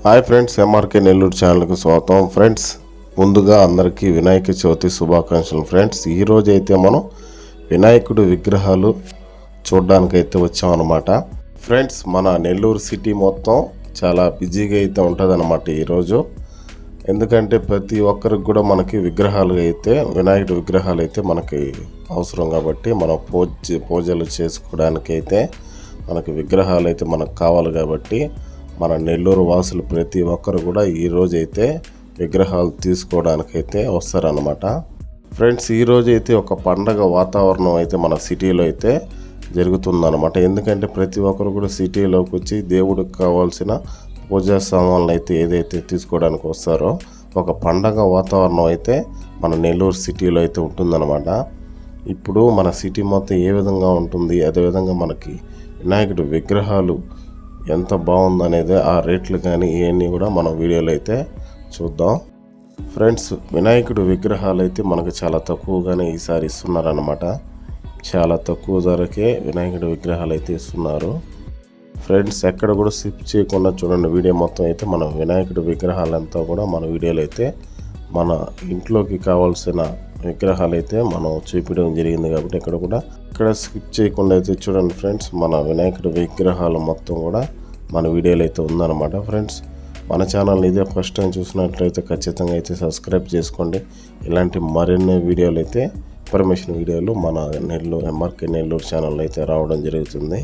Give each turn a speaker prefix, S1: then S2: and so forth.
S1: Hi friends, MRk Nellore ఛానల్కి స్వాగతం. Friends, ముందుగా అందరికీ వినాయక చవితి శుభాకాంక్షలు. ఫ్రెండ్స్, ఈరోజు అయితే మనం వినాయకుడు విగ్రహాలు చూడడానికైతే వచ్చామన్నమాట. ఫ్రెండ్స్, మన నెల్లూరు సిటీ మొత్తం చాలా బిజీగా అయితే ఉంటుందన్నమాట ఈరోజు. ఎందుకంటే ప్రతి ఒక్కరికి కూడా మనకి వినాయకుడి విగ్రహాలు అయితే మనకి అవసరం కాబట్టి మనం పూజలు చేసుకోవడానికి అయితే మనకి విగ్రహాలు అయితే మనకు కావాలి కాబట్టి మన నెల్లూరు వాసులు ప్రతి ఒక్కరు కూడా ఈరోజైతే విగ్రహాలు తీసుకోవడానికైతే వస్తారనమాట. ఫ్రెండ్స్, ఈరోజు అయితే ఒక పండగ వాతావరణం అయితే మన సిటీలో అయితే జరుగుతుందన్నమాట. ఎందుకంటే ప్రతి ఒక్కరు కూడా సిటీలోకి వచ్చి దేవుడికి కావాల్సిన పూజా సామాన్లు అయితే ఏదైతే తీసుకోవడానికి వస్తారో ఒక పండగ వాతావరణం అయితే మన నెల్లూరు సిటీలో అయితే ఉంటుందన్నమాట. ఇప్పుడు మన సిటీ మొత్తం ఏ విధంగా ఉంటుంది, అదేవిధంగా మనకి వినాయకుడి విగ్రహాలు ఎంత బాగుందనేది ఆ రేట్లు కానీ ఇవన్నీ కూడా మన వీడియోలో అయితే చూద్దాం. ఫ్రెండ్స్, వినాయకుడి విగ్రహాలు అయితే మనకు చాలా తక్కువగానే ఈసారి ఇస్తున్నారన్నమాట. చాలా తక్కువ ధరకే వినాయకుడి విగ్రహాలు అయితే ఇస్తున్నారు. ఫ్రెండ్స్, ఎక్కడ కూడా స్కిప్ చేయకుండా చూడండి వీడియో మొత్తం. అయితే మన వినాయకుడి విగ్రహాలంతా కూడా మన వీడియోలో అయితే మన ఇంట్లోకి కావాల్సిన విగ్రహాలు అయితే మనం చూపించడం జరిగింది కాబట్టి ఇక్కడ స్కిప్ చేయకుండా అయితే చూడండి. ఫ్రెండ్స్, మన వినాయకుడి విగ్రహాలు మొత్తం కూడా మన వీడియోలో అయితే ఉందన్నమాట. ఫ్రెండ్స్, మన ఛానల్ని ఇదే ఫస్ట్ టైం చూసినట్లయితే ఖచ్చితంగా అయితే సబ్స్క్రైబ్ చేసుకోండి. ఇలాంటి మరిన్ని వీడియోలు అయితే ఇన్ఫర్మేషన్ వీడియోలు మన MRk నెల్లూరు ఛానల్లో అయితే రావడం జరుగుతుంది.